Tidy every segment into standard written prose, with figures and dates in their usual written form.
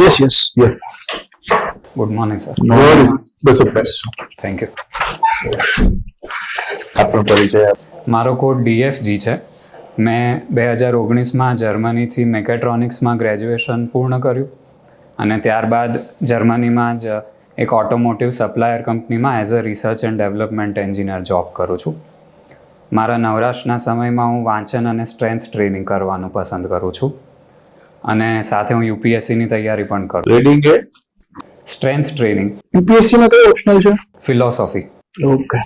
Yes, yes, yes. Good morning sir. Bus bus. Thank you. આપનો પરિચય મારો code DFG છે. મેં 2019માં જર્મનીથી મેકેટ્રોનિક્સમાં ગ્રેજ્યુએશન પૂર્ણ કર્યું અને ત્યારબાદ જર્મનીમાં જ એક ઓટોમોટિવ સપ્લાયર કંપનીમાં as a research and development engineer job કરું છું. મારા નવરાશના સમયમાં હું વાંચન અને સ્ટ્રેન્થ ટ્રેનિંગ કરવાનું પસંદ કરું છું અને સાથે હું UPSCની તૈયારી પણ કરું. રીડિંગ એ સ્ટ્રેન્થ ટ્રેનિંગ. UPSC માં કયો ઓપ્શનલ છે? ફિલોસોફી. ઓકે.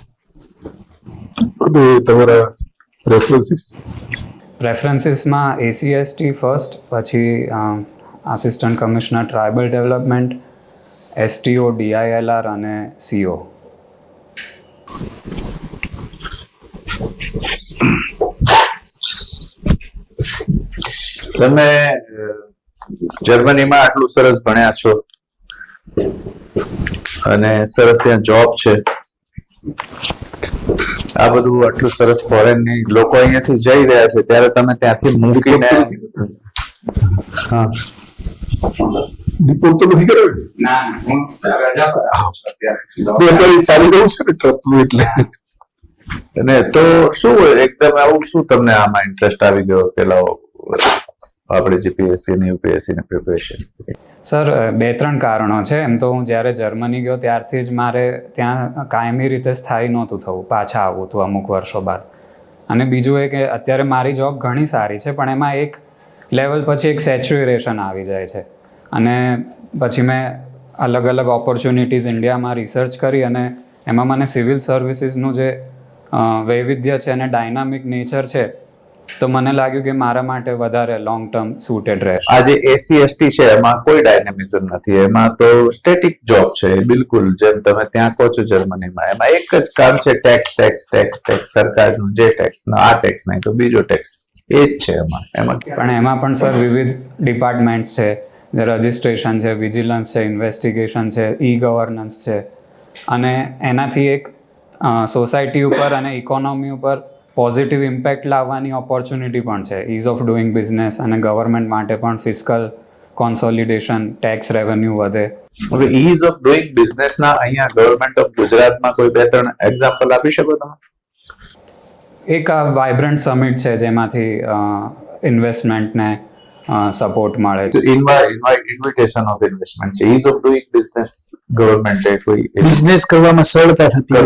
તમારા રેફરન્સીસમાં ACST ફર્સ્ટ, પછી assistant commissioner tribal development, STO DILR અને CO. તમે જર્મનીમાં આટલું સરસ ભણ્યા છો અને સરસ ત્યાં જોબ છે, આ બધું આટલું સરસ ફોરેન ની લોકો અહીંયાથી જઈ રહ્યા છે ત્યારે તમે ત્યાંથી મૂકીને હા ડિપોર્ટ તો નથી કર્યો ના, હું રજા પર અત્યારે ચાલી રહ્યું છે ને ટ્રકનું એટલે. અને તો શું એકદમ આવું શું તમને આમાં ઇન્ટરેસ્ટ આવી ગયો કે લાવો આપણે GPSC ને UPSC ની પ્રિપેરેશન? સર, 2-3 કારણો છે. એમ તો હું જ્યારે જર્મની ગયો ત્યારથી જ મારે ત્યાં કાયમી રીતે સ્થાયી નહોતું થવું, પાછા આવવું હતું અમુક વર્ષો બાદ. અને બીજું એ કે અત્યારે મારી જોબ ઘણી સારી છે પણ એમાં એક લેવલ પછી એક સેચ્યુરેશન આવી જાય છે અને પછી મેં અલગ અલગ ઓપોર્ચ્યુનિટીઝ ઇન્ડિયામાં રિસર્ચ કરી અને એમાં મને સિવિલ સર્વિસીસનું જે વૈવિધ્ય છે અને ડાયનામિક નેચર છે તો મને લાગ્યું કે મારા માટે વધારે લોંગ ટર્મ સૂટેડ રહેશે. આ જે SC/ST છે એમાં કોઈ ડાયનેમિઝમ નથી, એમાં તો સ્ટેટિક જોબ છે બિલકુલ, જેમ તમે ત્યાં કહો છો જર્મનીમાં. એમાં એક જ કામ છે, ટેક્સ ટેક્સ ટેક્સ ટેક્સ, સરકારનું જે ટેક્સ, આ ટેક્સ નહીં તો બીજો ટેક્સ, એ જ છે એમાં. પણ એમાં પણ સર વિવિધ ડિપાર્ટમેન્ટ્સ છે, રજિસ્ટ્રેશન છે, વિજિલન્સ છે, ઇન્વેસ્ટિગેશન છે, E-ગવર્નન્સ છે અને એનાથી એક સોસાયટી ઉપર અને ઇકોનોમી ઉપર પોઝિટિવ ઇમ્પેક્ટ લાવવાની ઓપોર્ચ્યુનિટી પણ છે. ઇઝ ઓફ ડુઈંગ બિઝનેસ અને ગવર્મેન્ટ માટે પણ ફિસ્કલ કોન્સોલિડેશન, ટેક્સ રેવન્યુ વધે. હવે ઇઝ ઓફ ડુઈંગ બિઝનેસના અહીંયા ગવર્મેન્ટ ઓફ ગુજરાતમાં કોઈ 2-3 એક્ઝામ્પલ આપી શકો તમે? એક આ વાઇબ્રન્ટ સમિટ છે જેમાંથી ઇન્વેસ્ટમેન્ટને સપોર્ટ મળે છે. ઇન્વિટેશન ઓફ ઇન્વેસ્ટમેન્ટ છે. ઇઝ ઓફ ડુઈંગ બિઝનેસ ગવર્મેન્ટે કોઈ બિઝનેસ કરવામાં સરળતા થતી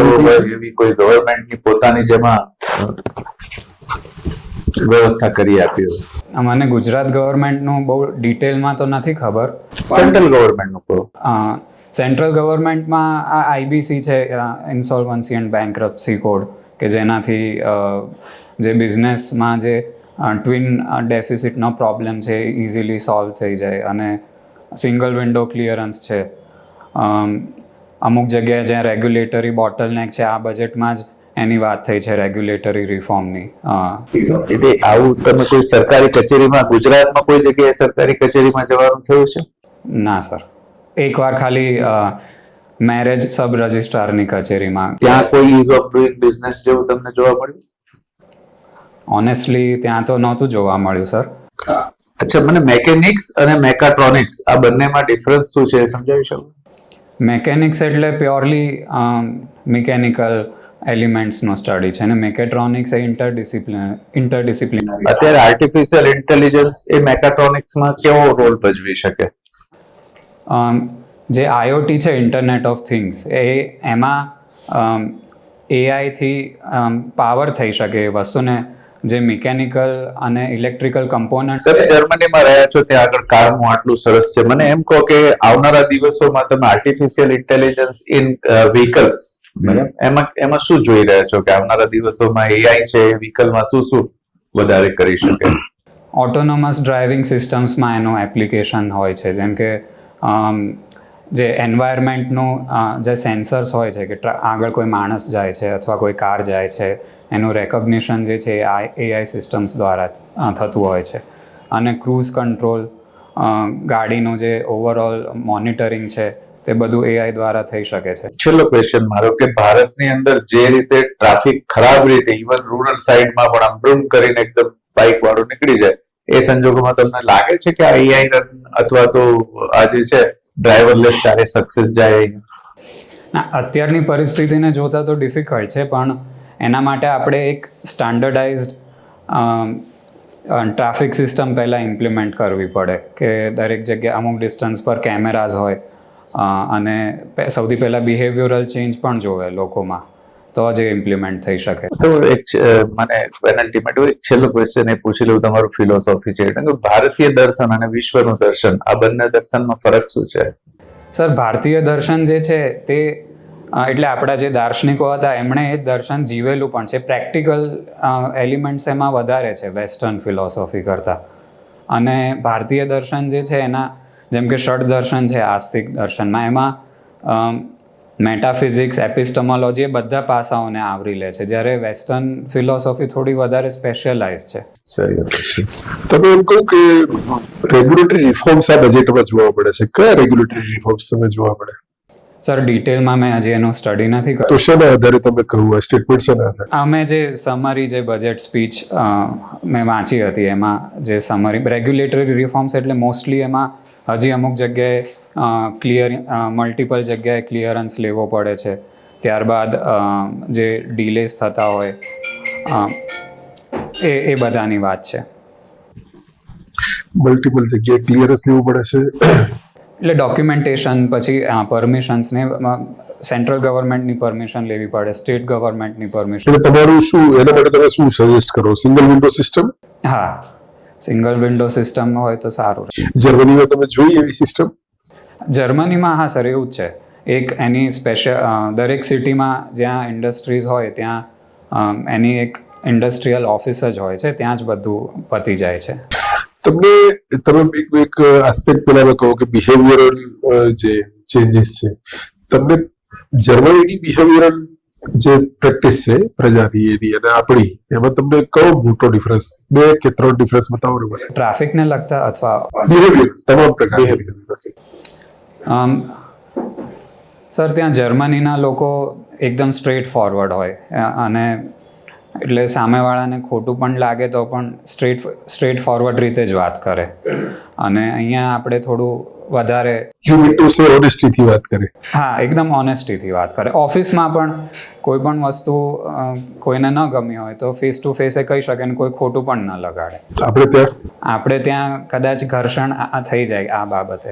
એવી કોઈ ગવર્મેન્ટની પોતાની જેમાં વ્યવસ્થા કરી આપી હોય? મને ગુજરાત ગવર્મેન્ટનું બહુ ડિટેલમાં તો નથી ખબર. સેન્ટ્રલ ગવર્મેન્ટનું કહો. સેન્ટ્રલ ગવર્મેન્ટમાં આ IBC છે, ઇન્સોલ્વન્સી એન્ડ બેન્કરપ્સી કોડ, કે જેનાથી જે બિઝનેસમાં જે ટ્વિન ડેફિસિટનો પ્રોબ્લેમ છે ઇઝીલી સોલ્વ થઈ જાય. અને સિંગલ વિન્ડો ક્લિયરન્સ છે. અમુક જગ્યાએ જ્યાં રેગ્યુલેટરી બોટલનેક છે આ બજેટમાં જ એની વાત થઈ છે રેગ્યુલેટરી રિફોર્મની. એટલે આવું તમે કોઈ સરકારી કચેરીમાં, ગુજરાતમાં કોઈ જગ્યાએ સરકારી કચેરીમાં જવાનું થયું છે? ના સર, એકવાર ખાલી મેરેજ સબ રજિસ્ટ્રારની કચેરીમાં. ત્યાં કોઈ ઇઝ ઓફ ડુઈંગ બિઝનેસ જેવું તમને જોવા મળ્યું? ઓનેસ્ટલી ત્યાં તો નહોતું જોવા મળ્યું સર. અચ્છા, મને મેકેનિક્સ અને મેકાટ્રોનિક્સ આ બંનેમાં ડિફરન્સ શું છે સમજાવી શકો? મેકેનિક્સ એટલે પ્યોરલી મિકેનિકલ એલિમેન્ટ્સનો સ્ટડી છે અને મેકેટ્રોનિક્સ એ ઇન્ટરડિસિપ્લિનરી. અત્યારે આર્ટિફિશિયલ ઇન્ટેલિજન્સ એ મેકાટ્રોનિક્સમાં કેવો રોલ ભજવી શકે? જે IoT છે, ઇન્ટરનેટ ઓફ થિંગ્સ, એમાં AI થી પાવર થઈ શકે એ વસ્તુને જે મિકેનિકલ અને ઇલેક્ટ્રિકલ કમ્પોનન્ટ. તમે જર્મનીમાં રહ્યા છો, ત્યાં આગળ કારનું આટલું સરસ છે, મને એમ કહો કે આવનારા દિવસોમાં તમે આર્ટિફિશિયલ ઇન્ટેલિજન્સ ઇન વ્હીકલ્સ એમાં શું જોઈ રહ્યા છો કે આવનારા દિવસોમાં AI છે વ્હીકલમાં શું શું વધારે કરી શકે? ઓટોનોમસ ડ્રાઇવિંગ સિસ્ટમ્સમાં એનું એપ્લિકેશન હોય છે, જેમ કે જે એન્વાયરમેન્ટનું જે સેન્સર્સ હોય છે કે આગળ કોઈ માણસ જાય છે અથવા કોઈ કાર જાય છે, એનું રેકોગ્નિશન જે છે AI સિસ્ટમ્સ દ્વારા થતું હોય છે. અને ક્રૂઝ કંટ્રોલ, ગાડીનું જે ઓવરઓલ મોનિટરિંગ છે તે બધું AI દ્વારા થઈ શકે છે. છેલ્લો ક્વેશ્ચન મારો કે ભારતની અંદર જે રીતે ટ્રાફિક ખરાબ રીતે ઇવન રૂરલ સાઈડમાં પણ આમ બ્રૂમ કરીને એકદમ બાઇક વાળો નીકળી જાય એ સંજોગોમાં તમને લાગે છે કે આ એઆઈ અથવા તો આ જે છે ડ્રાઈવરલેસ ક્યારે સક્સેસ જાય? ના, અત્યારની પરિસ્થિતિને જોતા તો ડિફિકલ્ટ છે, પણ એના માટે આપણે એક સ્ટાન્ડર્ડાઇઝડ ટ્રાફિક સિસ્ટમ પહેલાં ઇમ્પ્લિમેન્ટ કરવી પડે કે દરેક જગ્યાએ અમુક ડિસ્ટન્સ પર કેમેરાઝ હોય, અને સૌથી પહેલાં બિહેવિયરલ ચેન્જ પણ જોવે લોકોમાં, તો જ ઇમ્પ્લિમેન્ટ થઈ શકે. તો એક મને પેનલ્ટી માટે એક છેલ્લો ક્વેશ્ચન એ પૂછી લઉં, તમારું ફિલોસોફી છે કે ભારતીય દર્શન અને વિશ્વનું દર્શન, આ બંને દર્શનમાં ફરક શું છે? સર, ભારતીય દર્શન જે છે તે એટલે આપણા જે દાર્શનિકો હતા એમણે એ દર્શન જીવેલું પણ છે. પ્રેક્ટિકલ એલિમેન્ટ્સ એમાં વધારે છે વેસ્ટર્ન ફિલોસોફી કરતાં. અને ભારતીય દર્શન જે છે એના જેમ કે ષડ દર્શન છે આસ્તિક દર્શનમાં, એમાં મેટાફિઝિક્સ, એપિસ્ટમોલોજી એ બધા પાસાઓને આવરી લે છે, જ્યારે વેસ્ટર્ન ફિલોસોફી થોડી વધારે સ્પેશિયલાઇઝ છે. તમે એમ કહું કે રેગ્યુલેટરી રિફોર્મ્સ આ બજેટમાં જોવા મળે છે, કયા રેગ્યુલેટરી રિફોર્મ્સ તમે જોવા મળે? સર, ડિટેલમાં મેં હજી એનું સ્ટડી નથી કર્યું. તો શેના આધારે તમે કહ્યું આ સ્ટેટમેન્ટ શેના આધારે? અમે જે સમરી, જે બજેટ સ્પીચ મેં વાંચી હતી, એમાં જે સમરી રેગ્યુલેટરી રિફોર્મ્સ એટલે મોસ્ટલી એમાં હજી અમુક જગ્યાએ મલ્ટિપલ જગ્યાએ ક્લિયરન્સ લેવો પડે છે. ત્યારબાદ જે ડિલેસ થતા હોય એ બધાની વાત છે. મલ્ટિપલ જગ્યાએ ક્લિયરન્સ લેવું પડે છે એટલે ડોક્યુમેન્ટેશન, પછી પરમિશન્સને સેન્ટ્રલ ગવર્મેન્ટની પરમિશન લેવી પડે, સ્ટેટ ગવર્મેન્ટની પરમિશન. એટલે તમારું શું, એના માટે તમે શું સજેસ્ટ કરો? Single window system? હા, સિંગલ વિન્ડો સિસ્ટમ હોય તો સારું. જર્મનીમાં તમે જોઈ એવી સિસ્ટમ? જર્મનીમાં હા સર, એવું જ છે. એક એની દરેક સિટીમાં જ્યાં ઇન્ડસ્ટ્રીઝ હોય ત્યાં એની એક ઇન્ડસ્ટ્રીયલ ઓફિસ જ હોય છે, ત્યાં જ બધું પતી જાય છે. તમે એક આસ્પેક્ટ પેલા કહો કે બિહેવિયરલ જે ચેન્જીસ છે, તમને જર્મનીની બિહેવિયરલ જે પ્રેક્ટિસ છે પ્રજાની એની અને આપણી, એમાં તમને કયો મોટો ડિફરન્સ, 2 કે 3 ડિફરન્સ બતાવો ને મને. ટ્રાફિકને લગતા અથવા બિહેવિયર, તમામ પ્રકાર. સર, ત્યાં જર્મનીના લોકો એકદમ સ્ટ્રેટ ફોરવર્ડ હોય, અને એટલે સામેવાળાને ખોટું પણ લાગે તો પણ સ્ટ્રેટ ફોરવર્ડ રીતે જ વાત કરે. અને અહીંયા આપણે થોડું વધારે ઓનેસ્ટીથી વાત કરે. હા, એકદમ ઓનેસ્ટીથી વાત કરે. ઓફિસમાં પણ કોઈ પણ વસ્તુ કોઈને ન ગમી હોય તો ફેસ ટુ ફેસ એ કહી શકે ને કોઈ ખોટું પણ ન લગાડે. આપણે ત્યાં કદાચ ઘર્ષણ થઈ જાય આ બાબતે,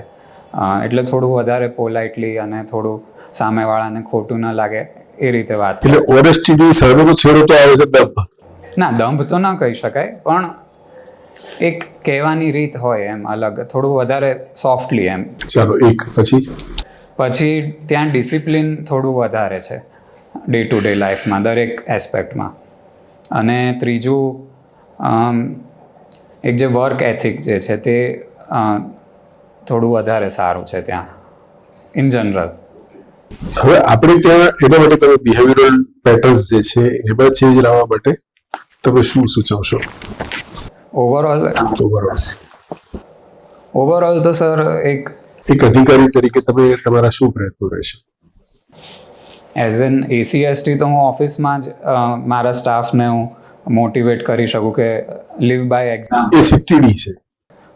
એટલે થોડું વધારે પોલાઇટલી અને થોડું સામેવાળાને ખોટું ન લાગે એ રીતે વાત. એટલે ઓનેસ્ટીની સામેનો છેડો તો આવે છે દંભ. ના, દંભ તો ન કહી શકાય, પણ એક કહેવાની રીત હોય એમ અલગ, થોડું વધારે સોફ્ટલી એમ. ચાલો, એક પછી ત્યાં ડિસિપ્લિન થોડું વધારે છે ડે ટુ ડે લાઈફમાં, દરેક એસ્પેક્ટમાં. અને ત્રીજું, એક જે વર્ક એથિક જે છે તે થોડું વધારે સારું છે ત્યાં ઇન જનરલ. હવે આપણે ત્યાં એના માટે તમે બિહેવિયરલ પેટર્ન્સ જે છે એમાં ચેન્જ લાવવા માટે તમે શું સૂચવશો? ઓવરઓલ તો સર એક અધિકારી તરીકે તમે તમારા શું પ્રયત્નો રહેશે? એઝ એન ACST તો હું ઓફિસમાં જ મારા સ્ટાફને હું મોટિવેટ કરી શકું કે લીવ બાય એક્ઝામ્પલ. એ CTD છે?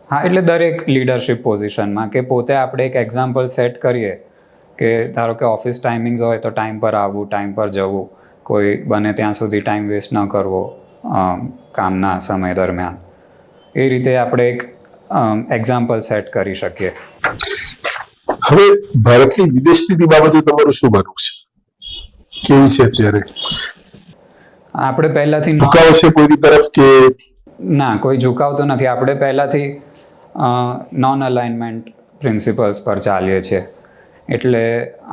હા, એટલે દરેક લીડરશિપ પોઝિશનમાં કે પોતે આપણે એક એક્ઝામ્પલ સેટ કરીએ કે ધારો કે ઓફિસ ટાઈમિંગ્સ હોય તો ટાઈમ પર આવવું, ટાઈમ પર જવું, કોઈ બને ત્યાં સુધી ટાઈમ વેસ્ટ ન કરવો કામના સમય દરમિયાન. એ રીતે આપણે એક એક્ઝામ્પલ સેટ કરી શકીએ. હવે ભારતની વિદેશ નીતિ બાબતે તમારું શું માનવું છે? કેવી છે અત્યારે? આપણે પહેલાથી ઝુકાવ છે કોઈની તરફ કે ના? કોઈ ઝુકાવ તો નથી. આપણે પહેલાથી નોન અલાઇનમેન્ટ પ્રિન્સિપલ્સ પર ચાલીએ છીએ, એટલે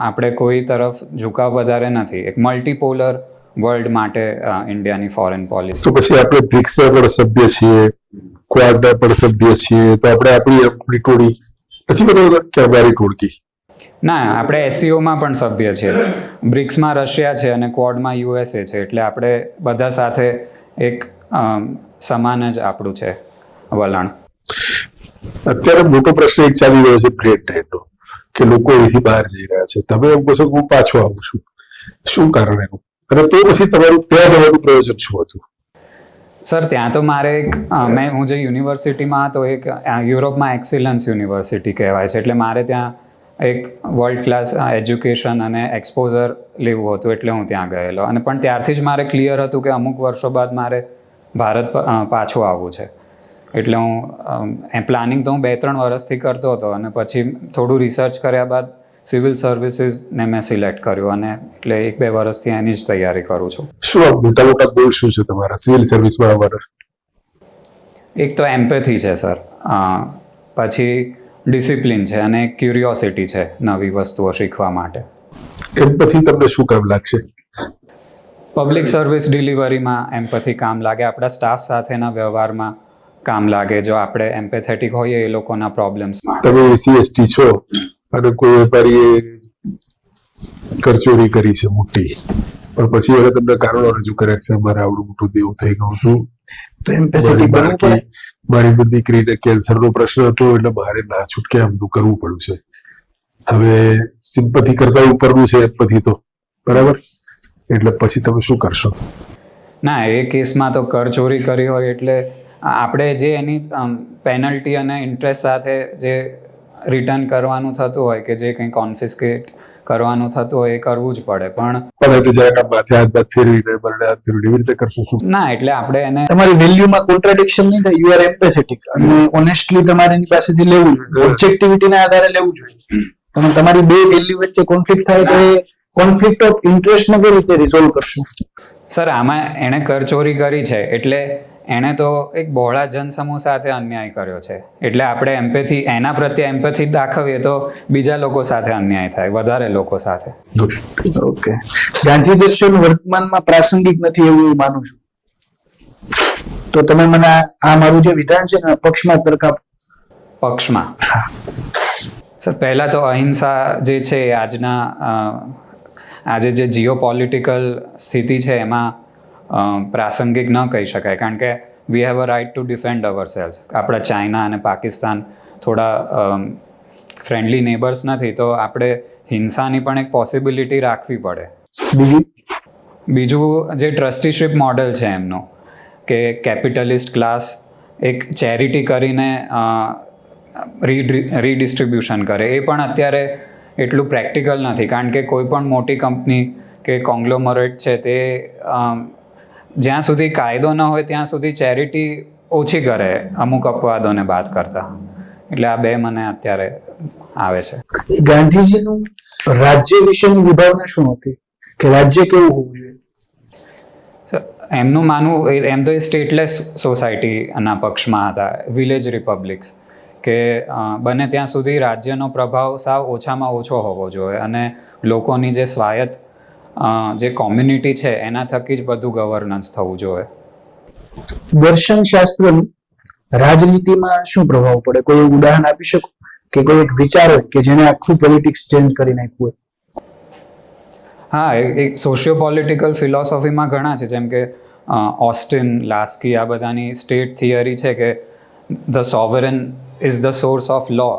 આપણે કોઈ તરફ ઝુકાવ વધારે નથી. એક મલ્ટીપોલર વર્લ્ડ માટે ઇન્ડિયાની ફોરેન પોલિસી. તો પછી આપણે બ્રિક્સના પણ સભ્ય છીએ, ક્વાડના પણ સભ્ય છીએ, તો આપણે આપણી ટોળી નથી બનાવતા કે અમારી ટોળકી? ના, આપણે SCOમાં પણ સભ્ય છીએ. બ્રિક્સમાં રશિયા છે અને ક્વાડમાં USA છે, એટલે આપણે બધા સાથે એક સમાન જ આપણું છે વલણ. અત્યારે મોટો પ્રશ્ન એક ચાલી રહ્યો છે બ્રેડ ટ્રેડનો, કે લોકો અહીંથી બહાર જઈ રહ્યા છે. તમે એમ કહો છો કે હું પાછો આવું છું, શું કારણ એનું? અને તો પછી તમારું ત્યાં જવાનું પ્રયોજન શું હતું? સર ત્યાં તો મારે હું જે યુનિવર્સિટીમાં હતો એક યુરોપમાં એક્સિલન્સ યુનિવર્સિટી કહેવાય છે, એટલે મારે ત્યાં એક વર્લ્ડ ક્લાસ એજ્યુકેશન અને એક્સપોઝર લેવું હતું, એટલે હું ત્યાં ગયેલો. અને પણ ત્યારથી જ મારે ક્લિયર હતું કે અમુક વર્ષો બાદ મારે ભારત પાછું આવવું છે. એટલે હું પ્લાનિંગ તો હું 2-3 વર્ષથી કરતો હતો, અને પછી થોડું રિસર્ચ કર્યા બાદ સિવિલ સર્વિસીસને મેં સિલેક્ટ કર્યું, અને એટલે 1-2 વર્ષથી એની જ તૈયારી કરું છું. શું આ મોટા મોટા ગોલ શું છે તમારા સિવિલ સર્વિસમાં આવવાના? એક તો એમ્પેથી છે સર, પછી ડિસિપ્લિન છે, અને ક્યુરિયોસિટી છે નવી વસ્તુઓ શીખવા માટે. એમ્પથી તમને શું કામ લાગશે? પબ્લિક સર્વિસ ડિલિવરીમાં એમ્પથી કામ લાગે, આપણા સ્ટાફ સાથેના વ્યવહારમાં કામ લાગે, જો આપણે એમ્પેથેટિક હોઈએ એ લોકોના પ્રોબ્લેમ્સમાં. તમે SC/ST છો અને કોઈ વેપારીએ કરચોરી કરી છે મોટી, પણ પછી હવે તમને કારણો રજૂ કર્યા છે મારે આવડું મોટું દેવું થઈ ગયું હતું, તો એમ્પેથેટિક બનવું પડે. મારી બધી દીકરીને કેન્સરનો પ્રશ્ન હતો, એટલે મારે ના છૂટકે આમ તો કરવું પડ્યું છે. હવે સિમ્પથી કરતા ઉપરનું છે એમ્પથી તો, બરાબર? એટલે પછી તમે શું કરશો? ના, એ કેસમાં તો કરચોરી કરી હોય એટલે આપણે જે એની પેનલ્ટી અને ઇન્ટરેસ્ટ સાથે જે રિટર્ન કરવાનું થતું હોય, કે જે કંઈ કોન્ફિસ્કેટ કરવાનું થતું હોય એ કરવું જ પડે. પણ એટલે જરાક આ માથે હાથ ફેરવીને બરડે હાથ ફેરવીને એવી રીતે કરશું શું? ના, એટલે આપણે એને તમારી વેલ્યુમાં કોન્ટ્રાડિક્શન નહીં થાય. યુ આર એમ્પેથેટિક અને ઓનેસ્ટલી તમારે એની પાસેથી લેવું જોઈએ, ઓબ્જેક્ટિવિટીના આધારે લેવું જોઈએ. તમે તમારી બે વેલ્યુ વચ્ચે કોન્ફ્લિક્ટ થાય તો એ કોન્ફ્લિક્ટ ઓફ ઇન્ટરેસ્ટને કઈ રીતે રિઝોલ્વ કરશું? સર, આમાં એણે કરચોરી કરી છે એટલે એણે તો એક બહોળા જનસમૂહ સાથે અન્યાય કર્યો છે, એટલે આપણે એમ્પેથી એના પ્રત્યે એમ્પેથી દાખવીએ તો બીજા લોકો સાથે અન્યાય થાય, વધારે લોકો સાથે. ઓકે, ગાંધી દર્શન વર્તમાનમાં પ્રાસંગિક નથી એવું હું માનું છું. તો તમે મને આ મારું જે વિધાન છે ને પક્ષમાં તર્ક આપો. પક્ષમાં સર, પહેલા તો અહિંસા જે છે એ આજે જે જીઓ પોલિટિકલ સ્થિતિ છે એમાં પ્રાસંગિક ન કહી શકાય, કારણ કે we have a right to defend our self. આપણા ચાઇના અને પાકિસ્તાન થોડા ફ્રેન્ડલી નેબર્સ નથી, તો આપણે હિંસાની પણ એક પોસિબિલિટી રાખવી પડે. બીજું જે ટ્રસ્ટીશિપ મોડેલ છે એમનું, કે કેપિટલિસ્ટ ક્લાસ એક ચેરિટી કરીને રીડિસ્ટ્રીબ્યુશન કરે, એ પણ અત્યારે એટલું પ્રેક્ટિકલ નથી, કારણ કે કોઈ પણ મોટી કંપની કે કોંગ્લોમરેટ છે તે જ્યાં સુધી કાયદો ન હોય ત્યાં સુધી ચેરિટી ઓછી કરે અમુક અપવાદોને બાદ કરતા. એટલે આ બે મને અત્યારે આવે છે. ગાંધીજીનું રાજ્ય વિશેની વિભાવના શું હતી, કે રાજ્ય કેવું હોવું જોઈએ? એમનું માનવું, એમ તો એ સ્ટેટલેસ સોસાયટીના પક્ષમાં હતા, વિલેજ રિપબ્લિક્સ, કે બને ત્યાં સુધી રાજ્યનો પ્રભાવ સાવ ઓછામાં ઓછો હોવો જોઈએ, અને લોકોની જે સ્વાયત્ત જે કોમ્યુનિટી છે એના થકી જ બધું ગવર્નન્સ થવું જોઈએ. દર્શન શાસ્ત્રનું રાજનીતિમાં શું પ્રભાવ પડે? કોઈ ઉદાહરણ આપી શકો, કે કોઈ એક વિચાર હોય કે જેને આખું પોલિટિક્સ ચેન્જ કરી નાખ્યું હોય? હા, એક સોશિયો પોલિટિકલ ફિલોસોફીમાં ઘણા છે, જેમ કે ઓસ્ટિન, લાસ્કી, આ બધાની સ્ટેટ થિયરી છે કે the sovereign is the source of law.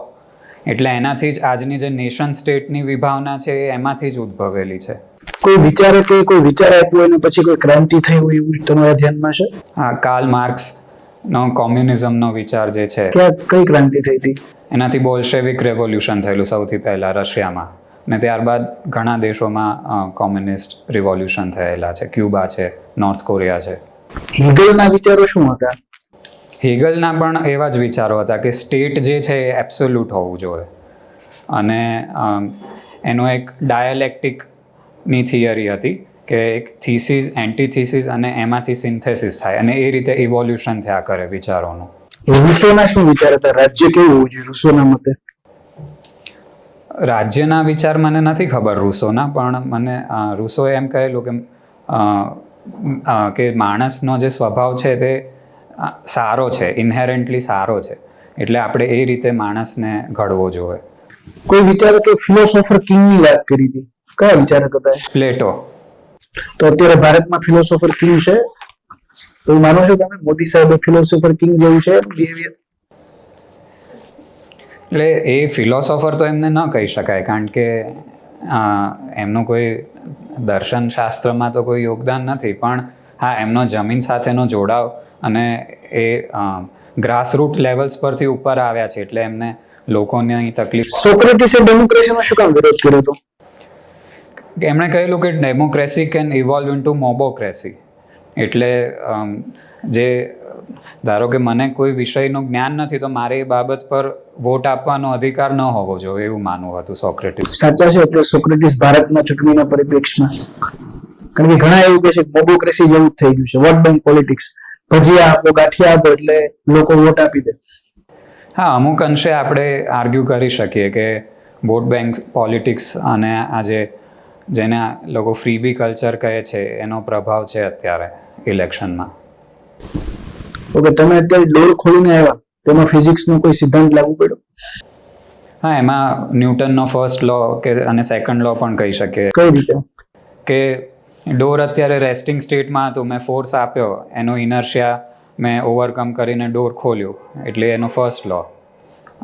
એટલે એનાથી જ આજની જે નેશન સ્ટેટની વિભાવના છે એ એમાંથી જ ઉદ્ભવેલી છે. કોઈ વિચારે કે કોઈ વિચાર આપ્યો અને પછી કોઈ ક્રાંતિ થઈ હોય એવું તમારા ધ્યાનમાં છે? હા, કાર્લ માર્ક્સનો કોમ્યુનિઝમનો વિચાર જે છે. કઈ ક્રાંતિ થઈ હતી? એનાથી બોલ્શેવિક રેવોલ્યુશન થયેલું સૌથી પહેલા રશિયામાં, અને ત્યારબાદ ઘણા દેશોમાં કોમ્યુનિસ્ટ રિવોલ્યુશન થયેલા છે. ક્યુબા છે, નોર્થ કોરિયા છે. હેગલના વિચારો શું હતા? હેગલના પણ એવા જ વિચારો હતા કે સ્ટેટ જે છે એ એબ્સોલ્યુટ હોવું જોઈએ, અને એનો એક ડાયાલેક્ટિકની થિયરી હતી કે એક થીસીસ, એન્ટીથીસીસ, અને એમાંથી સિન્થેસિસ થાય, અને એ રીતે ઇવોલ્યુશન થયા કરે વિચારોનું. રૂસોના શું વિચાર હતા? રાજ્ય કેવું હોવું જોઈએ રૂસોના મતે? રાજ્યના વિચાર મને નથી ખબર રૂસોના, પણ મને રૂસોએ એમ કહેલું કે માણસનો જે સ્વભાવ છે તે સારો છે, ઇન્હેરન્ટલી સારો છે, એટલે આપણે એ રીતે માણસને ઘડવો જોઈએ. કોઈ વિચારકે કે ફિલોસોફર કિંગની વાત કરી હતી, કયા વિચારક હતા? પ્લેટો. તો અત્યારે ભારતમાં ફિલોસોફર કિંગ છે તો માનો છો તમે મોદી સાહેબ ફિલોસોફર કિંગ જેવું છે બિહેવિયર? એટલે એ ફિલોસોફર તો એમને ન કહી શકાય, કારણ કે એમનું કોઈ દર્શન શાસ્ત્રમાં તો કોઈ યોગદાન નથી, પણ હા, એમનો જમીન સાથેનો જોડાવ અને એ ગ્રાસરૂટ લેવલ્સ પરથી ઉપર આવ્યા છે, એટલે એમને લોકોને અહીં તકલીફ. સોક્રેટિસે ડેમોક્રેસીનો શું કામ વિરોધ કર્યો હતો? એમણે કહેલું કે ડેમોક્રેસી કેન ઇવોલ્વ ઇન્ટુ મોબોક્રેસી. એટલે જે ધારો કે મને કોઈ વિષયનું જ્ઞાન નથી તો મારે એ બાબત પર વોટ આપવાનો અધિકાર ન હોવો જોઈએ, એવું માનવું હતું સોક્રેટિસ. સાચા છે એટલે સોક્રેટિસ ભારતના ચૂંટણીના પરિપ્રેક્ષમાં? કારણ કે ઘણા એવું કહે છે કે મોબોક્રેસી જેવું જ થઈ ગયું છે, વોટ બેંક પોલિટિક્સ. ભજીયા આપો, ગાંઠિયા આપો એટલે લોકો વોટ આપી દે. હા, અમુક અંશે આપણે આર્ગ્યુ કરી શકીએ કે વોટ બેંક પોલિટિક્સ અને આજે જેને લોકો ફ્રીબી કલ્ચર કહે છે એનો પ્રભાવ છે અત્યારે ઇલેક્શનમાં. ઓકે, તમે અત્યારે ડોર ખોલીને આવ્યા, તેમાં ફિઝિક્સનો કોઈ સિદ્ધાંત લાગુ પડ્યો? હા, એમાં ન્યૂટનનો ફર્સ્ટ લો કે અને સેકન્ડ લો પણ કહી શકીએ. કઈ રીતે? કે ડોર અત્યારે રેસ્ટિંગ સ્ટેટમાં હતું, મેં ફોર્સ આપ્યો, એનો ઇનર્શિયા મેં ઓવરકમ કરીને ડોર ખોલ્યું, એટલે એનો ફર્સ્ટ લો.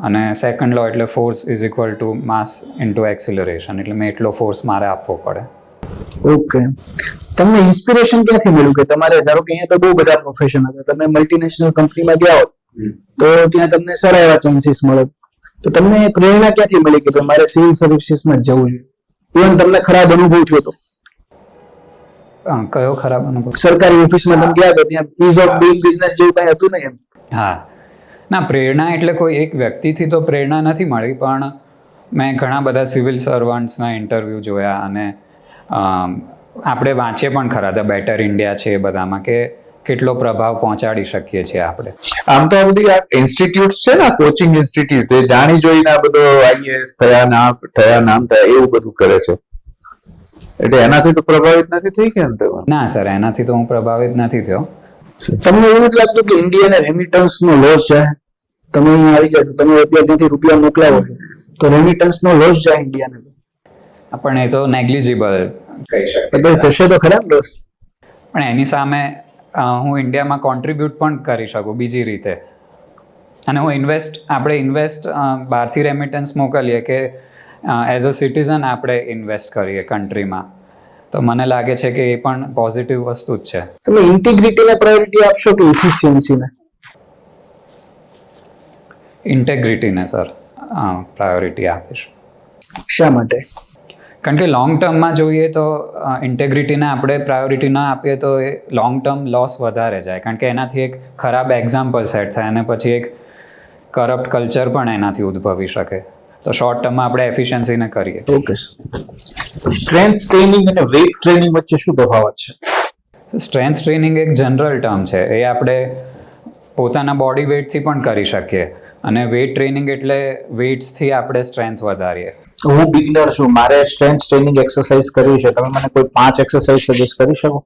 અને સેકન્ડ લો એટલે force is equal to mass into acceleration, એટલે મેં એટલો ફોર્સ મારે આપવો પડે. ઓકે, તમને ઇન્સ્પિરેશન ક્યાંથી મળ્યું કે તમારે, ધારો કે અહીંયા તો બહુ બધા પ્રોફેશન હતા, તમે મલ્ટીનેશનલ કંપનીમાં ગયા હોત તો ત્યાં તમને સારા એવા ચાન્સીસ મળે, તો તમને પ્રેરણા ક્યાંથી મળી કે મારે સિવિલ સર્વિસીસમાં જ જવું જોઈએ? ઇવન તમને ખરાબ અનુભવ થયો હતો? કયો ખરાબ અનુભવ? સરકારી ઓફિસમાં તમે ગયા તો ત્યાં ઇઝ ઓફ ડુઇંગ બિઝનેસ જેવું કઈ હતું ને એમ? હા, ના, પ્રેરણા એટલે કોઈ એક વ્યક્તિથી તો પ્રેરણા નથી મળી, પણ મેં ઘણા બધા સિવિલ સર્વન્ટ્સના ઇન્ટરવ્યૂ જોયા અને આપણે વાંચીએ પણ ખરા, ધ બેટર ઇન્ડિયા છે એ બધામાં, કે કેટલો પ્રભાવ પહોંચાડી શકીએ છીએ આપણે. આમ તો આ બધી ઇન્સ્ટિટ્યૂટ છે ને, કોચિંગ ઇન્સ્ટિટ્યૂટ, એ જાણી જોઈને આ બધો આઈએએસ થયા, નામ થયા, એવું બધું કરે છે. એટલે એનાથી તો પ્રભાવિત નથી થઈ કે? ના સર, એનાથી તો હું પ્રભાવિત નથી થયો. તમને એવું નથી લાગતું કે ઇન્ડિયાને રેમિટન્સ નો લોસ જાય? તમે અહીંયા આવી ગયા છો, તમે અત્યારે ત્યાંથી રૂપિયા મોકલાવો છો તો રેમિટન્સ નો લોસ જાય ઇન્ડિયાને? પણ એ તો નેગ્લિજિબલ કહી શકાય. એટલે થશે તો ખરા લોસ, પણ એની સામે હું ઇન્ડિયામાં કોન્ટ્રીબ્યુટ પણ કરી શકું બીજી રીતે. અને હું આપણે ઇન્વેસ્ટ બહારથી રેમિટન્સ મોકલીએ કે એઝ અ સિટીઝન આપણે ઇન્વેસ્ટ કરીએ કન્ટ્રીમાં, તો મને લાગે છે કે એ પણ પોઝિટિવ વસ્તુ જ છે. તમે ઇન્ટિગ્રિટીને પ્રાયોરિટી આપશો કે ઇફિશિયન્સીને? ઇન્ટેગ્રિટીને સર પ્રાયોરિટી આપીશ. શા માટે? કારણ કે લોંગ ટર્મમાં જોઈએ તો ઇન્ટેગ્રિટીને આપણે પ્રાયોરિટી ના આપીએ તો એ લોંગ ટર્મ લોસ વધારે જાય, કારણ કે એનાથી એક ખરાબ એક્ઝામ્પલ સેટ થાય અને પછી એક કરપ્ટ કલ્ચર પણ એનાથી ઉદ્ભવી શકે. તો શોર્ટ ટર્મમાં આપણે એફિશિયન્સીને કરીએ. ઓકે, સ્ટ્રેન્થ ટ્રેનિંગ અને વેઇટ ટ્રેનિંગ વચ્ચે શું તફાવત છે? સ્ટ્રેન્થ ટ્રેનિંગ એક જનરલ ટર્મ છે, એ આપણે પોતાના બોડી વેઇટથી પણ કરી શકીએ, અને વેઇટ ટ્રેનિંગ એટલે વેઇટ્સથી આપણે સ્ટ્રેન્થ વધારીએ. હું બિગનર છું, મારે સ્ટ્રેન્થ ટ્રેનિંગ એક્સરસાઇઝ કરવી છે, તમે મને કોઈ 5 એક્સરસાઇઝ સજેસ્ટ કરી શકો?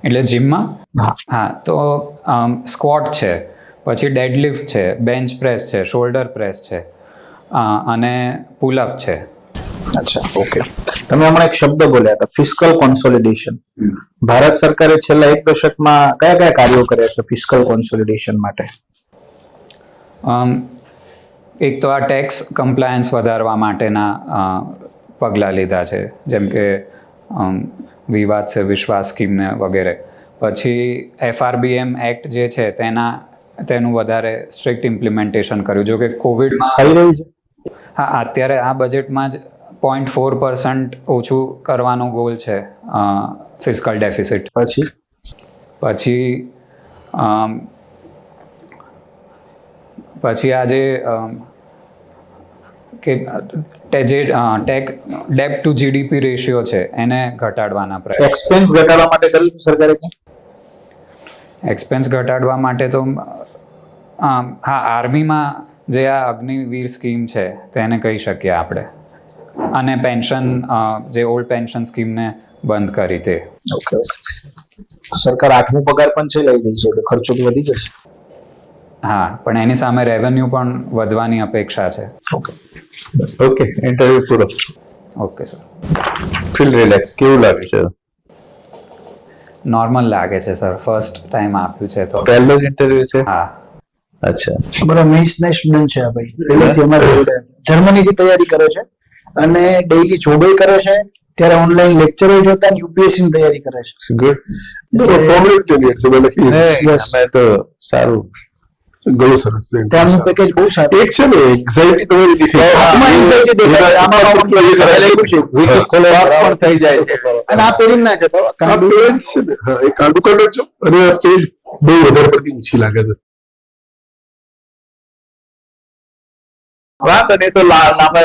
એટલે જીમમાં? હા, તો સ્ક્વોટ છે, પછી ડેડલિફ્ટ છે, બેન્ચ પ્રેસ છે, શોલ્ડર પ્રેસ છે, અને પુલઅપ છે. અચ્છા, ઓકે. તમે હમણાં એક શબ્દ બોલ્યા હતા, ફિસ્કલ કોન્સોલિડેશન. ભારત સરકારે છેલ્લા 1 દશકમાં કયા કયા કાર્યો કર્યા છે ફિસ્કલ કોન્સોલિડેશન માટે? એક તો આ ટેક્સ કમ્પ્લાયન્સ વધારવા માટેના પગલાં લીધા છે, જેમ કે વિવાદ છે વિશ્વાસ સ્કીમને વગેરે. પછી FRBM એક્ટ જે છે તેનું વધારે સ્ટ્રિક્ટ ઇમ્પ્લિમેન્ટેશન કર્યું. જો કે કોવિડમાં થઈ રહ્યું છે. હા, અત્યારે આ બજેટમાં જ 0.4% ઓછું કરવાનો ગોલ છે ફિસ્કલ ડેફિસિટ. પછી આજે કે જે ડેટ ટુ GDP રેશિયો છે એને ઘટાડવાના પ્રયત્ન. એક્સપેન્સ ઘટાડવા માટે કર્યું સરકારે? એક્સપેન્સ ઘટાડવા માટે તો હા, આર્મીમાં જે આ અગ્નિવીર સ્કીમ છે તેને કહી શકીએ આપણે, અને પેન્શન જે ઓલ્ડ પેન્શન સ્કીમને બંધ કરી તે. ઓકે, સરકાર 8મો પગાર પણ છે લઈ રહી છે, એટલે ખર્ચો તો વધી જશે. હા, પણ એની સામે રેવન્યુ પણ વધવાની અપેક્ષા છે. ઓકે, ઇન્ટરવ્યુ પૂરો. Okay sir. Feel relax. કેવું લાગે છે? નોર્મલ લાગે છે સર, ફર્સ્ટ ટાઈમ આપ્યું છે તો. પહેલો જ ઇન્ટરવ્યુ છે? હા. અચ્છા, અમારા મેઇન્સના સ્ટુડન્ટ છે આ ભાઈ, પહેલેથી અમારા જોડે જર્મનીથી તૈયારી કરે છે અને ડેઈલી જોબે કરે છે ત્યારે ઓનલાઈન લેક્ચરો જોતા યુપીએસસી ની તૈયારી કરે છે. ગુડ. પ્રોબ્લેમ કેન્ડિડેટ છે લખી Yes. અમે તો સારું. ઘણું સરસ છે ત્યારનું પેકેજ બહુ સારું. એક છે ને એક્ઝાઇટી તમારી દેખાય આમાં anxiety દેખાય. આમાં આમાં લખેલું છે. પણ થઈ જાય છે. અને આ પહેરીને ના જતા આ પેન્ટ છે ને હા એ કાંડું કાંડો છો અને આ પેન્ટ બહુ વધારે પડતી ઊંચી લાગે છે. વાંધો નહીં, તો લાંબા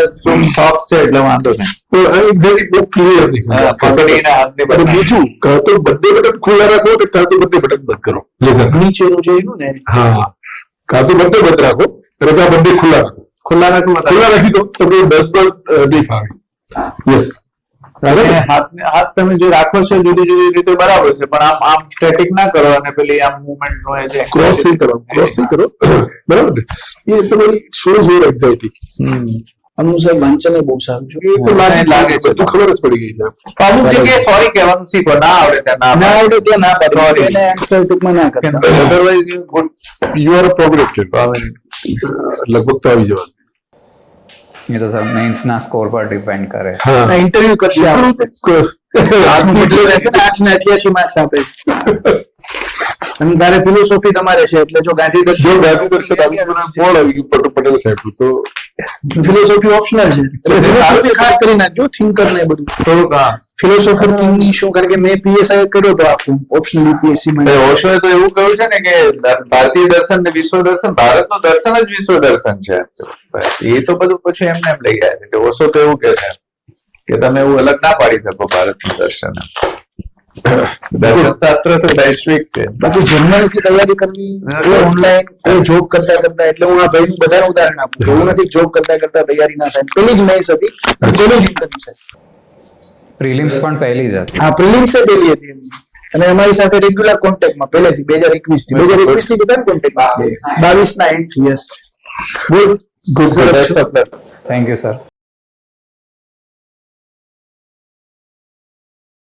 શોખ છે એટલે વાંધો નહીં. પણ આ એક્ઝાઇટી બહુ ક્લિયર દેખાય પકડીને હાથની અને બધી. બીજું કાં તો બંને બટન ખુલ્લા રાખો અને કાં તો બંને બટન બંધ કરો બ્લેઝર. નીચેનું જોયું ને હા કાં તો બંને બંધ રાખો અને કાં બંને ખુલ્લા રાખો. ખુલ્લા રાખવું વધારે. ખુલ્લા રાખી દો તમને દર્દ પણ નહીં ફાવે. યસ અને હાથ તમે જે રાખો છો જુદી જુદી રીતે બરાબર છે, પણ આમ સ્ટેટિક ના કરો અને પેલી આમ મુવમેન્ટ નો એ જે ક્રોસ નહીં કરો ક્રોસ નહીં કરો બરાબર ને એ તમારી શોઝ યોર એક્ઝાઇટી. અમુક સાહેબ વાંચન બહુ સારું છે. એ તો લાગે લાગે છે. બધું ખબર જ પડી ગઈ છે. અમુક જગ્યાએ સોરી કહેવાનું શીખો, ના આવડે ત્યાં ના ના આવડે ત્યાં ના પાડે. Sorry. એને આન્સર ટૂંકમાં ના કરતા. અધરવાઇઝ યુ આર પ્રોગ્રેટેડ લગભગ તો આવી જવાનું. એ તો સર મેન્સના સ્કોર પર ડિપેન્ડ કરે. હા ઇન્ટરવ્યુ કરશે આપણે. આજનું એટલું રહેશે ને, આજના 88 માર્ક્સ આપે. અને તારે ફિલોસોફી તમારે છે એટલે જો ગાંધી જો દર્શન ગાંધી દર્શન આવી ગયું બોર્ડ આવી ગયું પટેલ સાહેબ તો ફિલોસોફી ઓપ્શનલ છે એટલે ફિલોસોફી ખાસ કરી નાખજો થિંકર ને બધું થોડુંક ફિલોસોફર ની શું કારણ કે મેં પીએસઆઈ કર્યો તો આખું ઓપ્શનલ યુપીએસસી માં ઓશોએ તો એવું કહ્યું છે ને કે ભારતીય દર્શન ને વિશ્વ દર્શન, ભારતનું દર્શન જ વિશ્વ દર્શન છે. એ તો બધું પછી એમને એમ લઈ ગયા છે કે ઓશો તો એવું કે છે કે તમે એવું અલગ ના પાડી શકો ભારતનું દર્શન. દર્શન શાસ્ત્ર તો વૈશ્વિક છે. બાકી જર્નલ થી તૈયારી કરવી ઓનલાઈન કોઈ જોબ કરતા કરતા એટલે હું આ ભાઈ નું બધાનું ઉદાહરણ આપું એવું નથી જોબ કરતા કરતા તૈયારી ના થાય. પેલી જ મેસ હતી પેલું જ ઇન્ટરવ્યુ છે. પ્રિલિમ્સ પણ પહેલી જ હતી. આ પ્રિલિમ્સ પેલી હતી એમની. અને અમારી સાથે રેગ્યુલર કોન્ટેક્ટમાં પહેલેથી 2021 થી 2021 થી બધા કોન્ટેક્ટમાં 22 ના એન્ડ થી યસ ગુડ સરસ. Thank you sir.